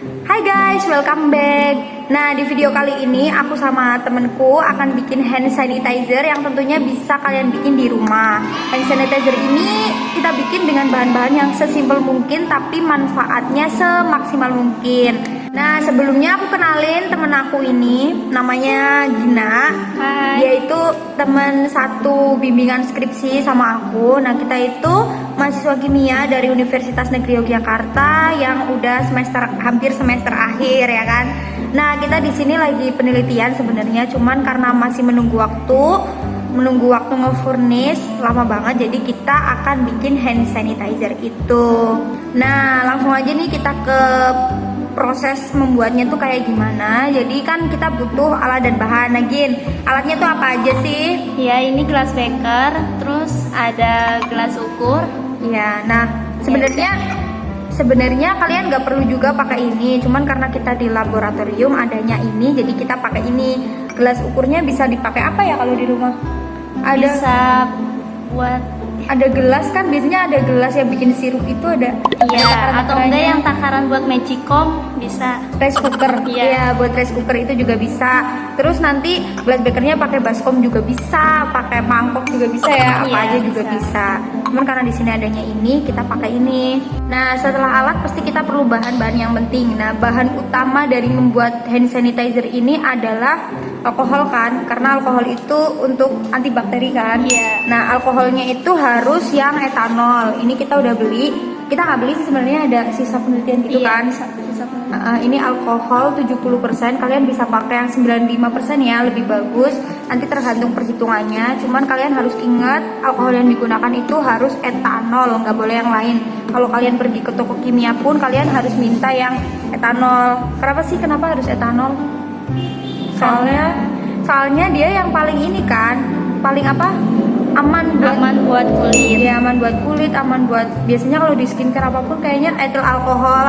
Hai guys, welcome back. Nah, di video kali ini aku sama temenku akan bikin hand sanitizer yang tentunya bisa kalian bikin di rumah. Hand sanitizer ini kita bikin dengan bahan-bahan yang sesimpel mungkin tapi manfaatnya semaksimal mungkin. Nah, sebelumnya aku kenalin temen aku ini, namanya Gina. Hai. Dia itu teman satu bimbingan skripsi sama aku. Nah, kita itu mahasiswa kimia dari Universitas Negeri Yogyakarta yang udah hampir semester akhir ya kan. Nah, kita di sini lagi penelitian sebenarnya, cuman karena masih menunggu waktu nge-furnish lama banget, jadi kita akan bikin hand sanitizer itu. Nah, langsung aja nih kita ke proses membuatnya tuh kayak gimana. Jadi kan kita butuh alat dan bahan. Nah, Gin, alatnya tuh apa aja sih? Ya, ini gelas beker, terus ada gelas ukur. Ya, nah sebenarnya kalian nggak perlu juga pakai ini. Cuman karena kita di laboratorium adanya ini, jadi kita pakai ini. Gelas ukurnya bisa dipakai apa ya kalau di rumah? Bisa buat Gelas kan biasanya ada gelas yang bikin sirup itu ada. iya, atau enggak yang takaran buat magicom bisa. Rice cooker, Iya. ya buat rice cooker itu juga bisa. Terus nanti gelas bekernya pakai baskom juga bisa, pakai mangkok juga bisa ya, apa Iya, aja juga bisa. Cuman karena di sini adanya ini, kita pakai ini. Nah, setelah alat pasti kita perlu bahan-bahan yang penting. Nah, bahan utama dari membuat hand sanitizer ini adalah alkohol kan, karena alkohol itu untuk antibakteri kan. Iya. Nah, alkoholnya itu harus yang etanol. Ini kita udah beli. Kita nggak beli sih sebenarnya, ada sisa penelitian gitu kan. bisa. Ini alkohol 70%, kalian bisa pakai yang 95% ya, lebih bagus. Nanti tergantung perhitungannya. Cuman kalian harus ingat alkohol yang digunakan itu harus etanol, nggak boleh yang lain. Kalau kalian pergi ke toko kimia pun kalian harus minta yang etanol. Kenapa harus etanol? Soalnya dia yang paling ini kan, paling aman buat kulit. ya, aman buat kulit, aman buat biasanya kalau di skincare apapun kayaknya etil alkohol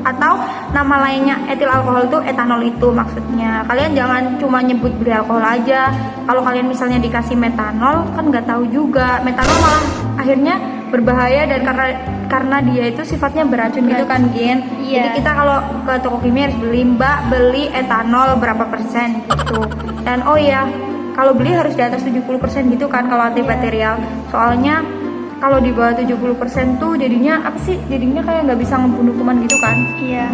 atau nama lainnya etil alkohol itu etanol itu maksudnya. Kalian jangan cuma nyebut beli alkohol aja. Kalau kalian misalnya dikasih metanol kan nggak tahu juga, metanol malah akhirnya berbahaya dan karena dia itu sifatnya beracun gitu kan, Gen. Iya. Jadi kita kalau ke toko kimia harus beli etanol berapa persen gitu. Dan oh iya, kalau beli harus di atas 70% gitu kan kalau antibakterial. Soalnya kalau di bawah 70% tuh jadinya Jadinya kayak nggak bisa ngebunuh kuman gitu kan. Iya.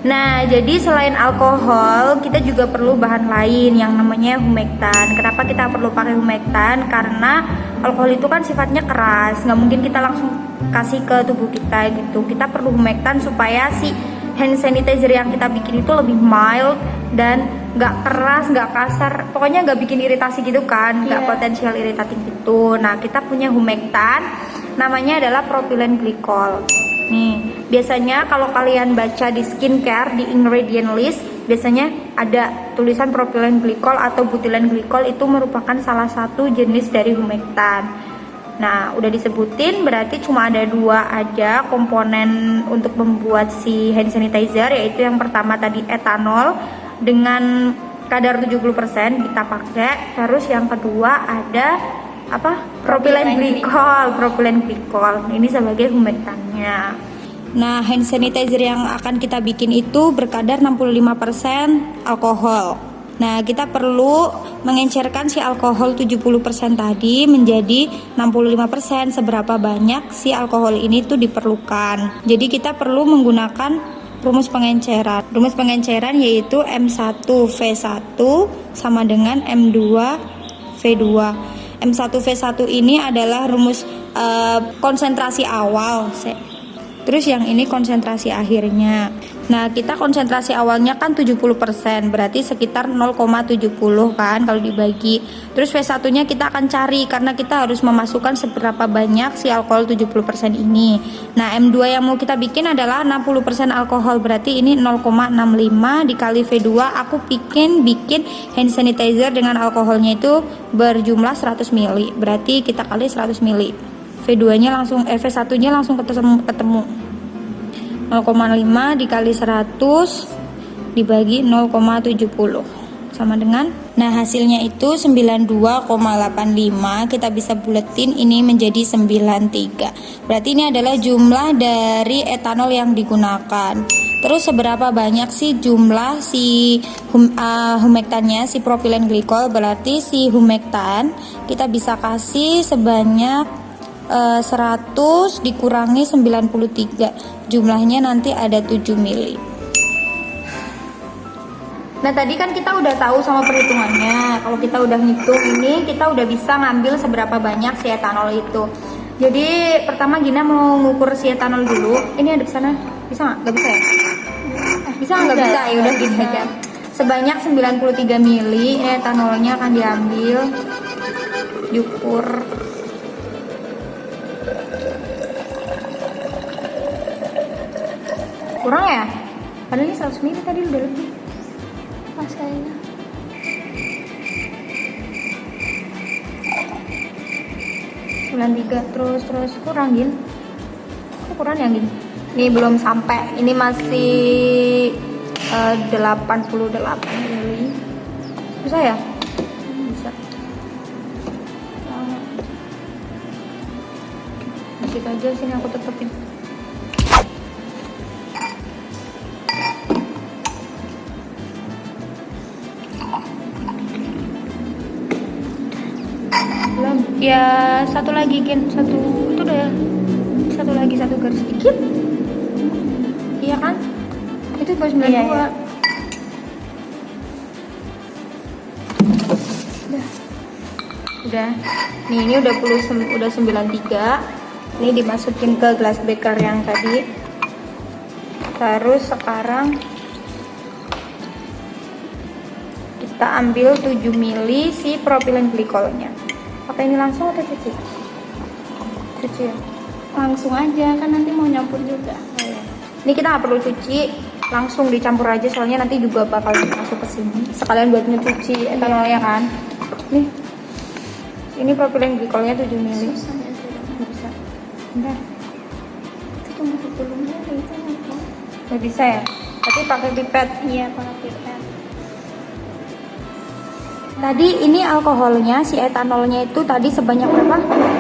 Nah, jadi selain alkohol, kita juga perlu bahan lain yang namanya humektan. Kenapa kita perlu pakai humektan? Karena alkohol itu kan sifatnya keras, nggak mungkin kita langsung kasih ke tubuh kita gitu. Kita perlu humektan supaya si hand sanitizer yang kita bikin itu lebih mild dan nggak keras, nggak kasar, pokoknya nggak bikin iritasi gitu kan, nggak potensial iritatif gitu. Nah, kita punya humektan, namanya adalah propylene glycol. Nih, biasanya kalau kalian baca di skincare di ingredient list, biasanya ada tulisan propylene glycol atau butylene glycol, itu merupakan salah satu jenis dari humektan. Nah, udah disebutin berarti cuma ada dua aja komponen untuk membuat si hand sanitizer, yaitu yang pertama tadi etanol dengan kadar 70% kita pakai. Terus yang kedua ada propylene glycol ini sebagai humektannya. Nah, hand sanitizer yang akan kita bikin itu berkadar 65% alkohol. Nah, kita perlu mengencerkan si alkohol 70% tadi menjadi 65%. Seberapa banyak si alkohol ini tuh diperlukan. Jadi kita perlu menggunakan rumus pengenceran. Rumus pengenceran yaitu M1V1 sama dengan M2V2. M1V1 ini adalah rumus konsentrasi awal. Terus yang ini konsentrasi akhirnya. Nah, kita konsentrasi awalnya kan 70%, berarti sekitar 0,70 kan kalau dibagi. Terus V1-nya kita akan cari karena kita harus memasukkan seberapa banyak si alkohol 70% ini. Nah, M2 yang mau kita bikin adalah 60% alkohol, berarti ini 0,65 dikali V2. Aku bikin hand sanitizer dengan alkoholnya itu berjumlah 100 ml. Berarti kita kali 100 ml. V1-nya langsung ketemu. 0,5 dikali 100 dibagi 0,70 sama dengan, nah hasilnya itu 92,85. Kita bisa buletin ini menjadi 93. Berarti ini adalah jumlah dari etanol yang digunakan. Terus seberapa banyak sih jumlah si humektannya, si propilen glikol. Berarti si humektan kita bisa kasih sebanyak 100 dikurangi 93. Jumlahnya nanti ada 7 mili. Nah tadi kan kita udah tahu sama perhitungannya. Kalau kita udah ngitung ini, kita udah bisa ngambil seberapa banyak si etanol itu. Jadi pertama Gina mau ngukur si etanol dulu. Ini ada di sana, bisa nggak? Nggak bisa ya? Bisa nggak bisa? Ya udah gini aja. Sebanyak 93 mili ini etanolnya akan diambil, diukur. Kurang ya? Padahal ini 100 mili tadi udah lebih. Pas kayaknya. Terus kurang Gin. Kok kurang ya Gin? Ini belum sampai. Ini masih 88 mili. Bisa ya? Bisa. Dikit aja sini aku tetepin. Ya satu lagi Gin, satu itu udah ya. Satu garis dikit. Iya kan? Itu baru 92. Iya. Udah. Nih ini udah 93. Ini dimasukin ke glass beaker yang tadi. Terus sekarang kita ambil 7 mili si propilen glikolnya. Pakai ini langsung atau cuci? Cuci ya? Langsung aja kan nanti mau nyampur juga. Ini kita nggak perlu cuci, langsung dicampur aja soalnya nanti juga bakal masuk ke sini. Sekalian buat ngecuci etanolnya kan. Nih, ini propilen glikolnya 7 mili. Susah ya sih. Nggak bisa. Bentar, Itu cuma 10 mili itu nanti. nggak bisa ya? Tapi pakai pipet. Iya, pakai pipet. Tadi ini alkoholnya, si etanolnya itu tadi sebanyak berapa?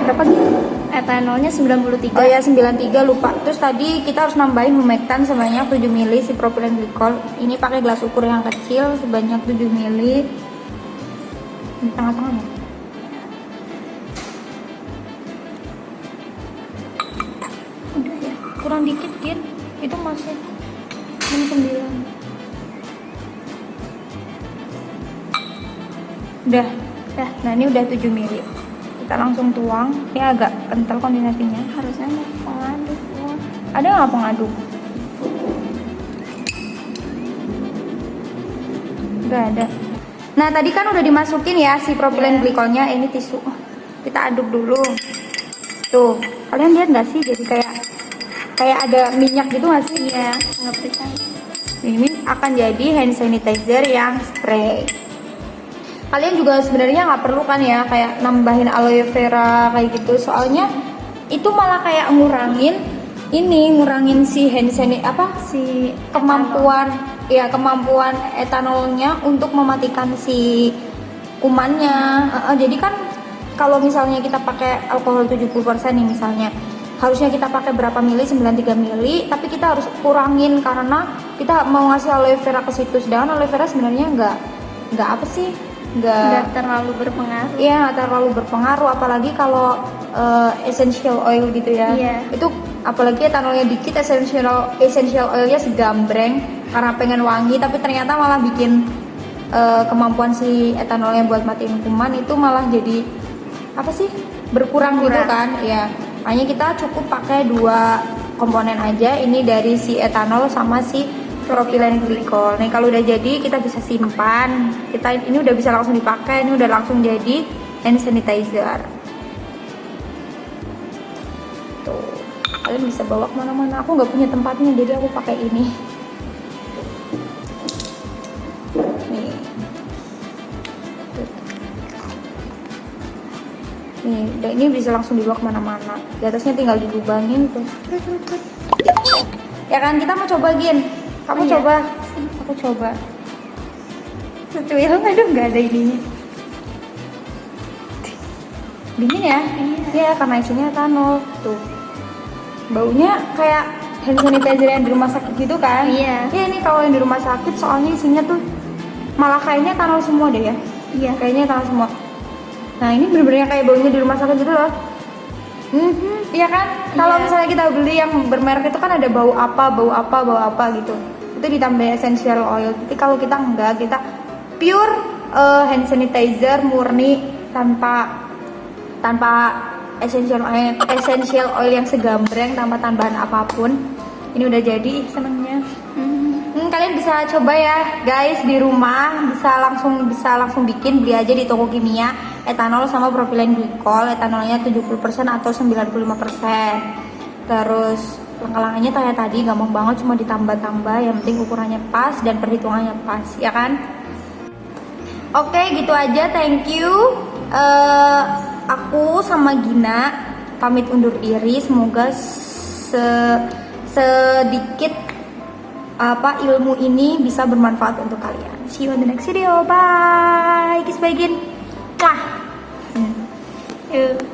Berapa gitu? Etanolnya 93. Oh ya 93 lupa. Terus tadi kita harus nambahin humektan sebanyak 7 mili si propilen glikol. Ini pakai gelas ukur yang kecil sebanyak 7 mili. Di tengah-tengah ya. Udah ya, kurang dikit Gin. Itu masih 9. Udah. Nah ini udah 7 mili. Kita langsung tuang. Ini agak kental kondensasinya. Harusnya ada pengaduk. Ada nggak pengaduk? Nggak ada. Nah tadi kan udah dimasukin ya si propilen glikolnya. Ini tisu. Kita aduk dulu. Tuh, kalian lihat nggak sih? Jadi kayak ada minyak gitu nggak sih? Iya, nggak percaya. Ini akan jadi hand sanitizer yang spray. Kalian juga sebenarnya nggak perlu kan ya kayak nambahin aloe vera kayak gitu, soalnya itu malah kayak ngurangin si hand sanitizer si kemampuan etanolnya untuk mematikan si kumannya. Jadi kan kalau misalnya kita pakai alkohol 70% nih misalnya, harusnya kita pakai berapa mili, 93 mili, tapi kita harus kurangin karena kita mau ngasih aloe vera ke situ. Sedangkan aloe vera sebenarnya nggak apa sih, nggak terlalu berpengaruh. Iya, nggak terlalu berpengaruh, apalagi kalau essential oil gitu ya. Iya. Itu apalagi etanolnya dikit, essential oilnya segambreng karena pengen wangi, tapi ternyata malah bikin kemampuan si etanolnya buat matiin kuman itu malah jadi apa sih, berkurang gitu kan. Ya makanya kita cukup pakai 2 komponen aja, ini dari si etanol sama si propilen glikol. Nih kalau udah jadi kita bisa simpan. Ini udah bisa langsung dipakai. Ini udah langsung jadi hand sanitizer. Tuh, kalian bisa bawa kemana-mana. Aku nggak punya tempatnya, jadi aku pakai ini. Nih, ini bisa langsung dibawa kemana-mana. Di atasnya tinggal dilubangin tuh. Ya kan, kita mau coba Gin. Kamu coba, aku coba. Secuil, aduh nggak ada ininya. Dingin ya? Iya, karena isinya etanol. Tuh, baunya kayak hand sanitizer yang di rumah sakit gitu kan? Iya. Iya, ini kalau yang di rumah sakit soalnya isinya tuh malah kayaknya etanol semua deh ya. Iya. Kayaknya etanol semua. Nah, ini bener-bener kayak baunya di rumah sakit gitu loh. Iya kan? Kalau Iya. misalnya kita beli yang bermerek itu kan ada bau apa gitu. Itu ditambah essential oil. Tapi kalau kita enggak, kita pure hand sanitizer murni tanpa essential oil yang segambreng tanpa tambahan apapun. Ini udah jadi, senengnya. Kalian bisa coba ya guys di rumah, bisa langsung bikin, beli aja di toko kimia etanol sama propylene glycol. Etanolnya 70% atau 95%. Terus langkah-langkahnya kayak tadi, gampang banget, cuma ditambah-tambah, yang penting ukurannya pas dan perhitungannya pas, ya kan? Oke, gitu aja, thank you. Aku sama Gina pamit undur diri. Semoga sedikit ilmu ini bisa bermanfaat untuk kalian. See you in the next video. Bye. Kiss bye, Gin. Mwah. Yuk.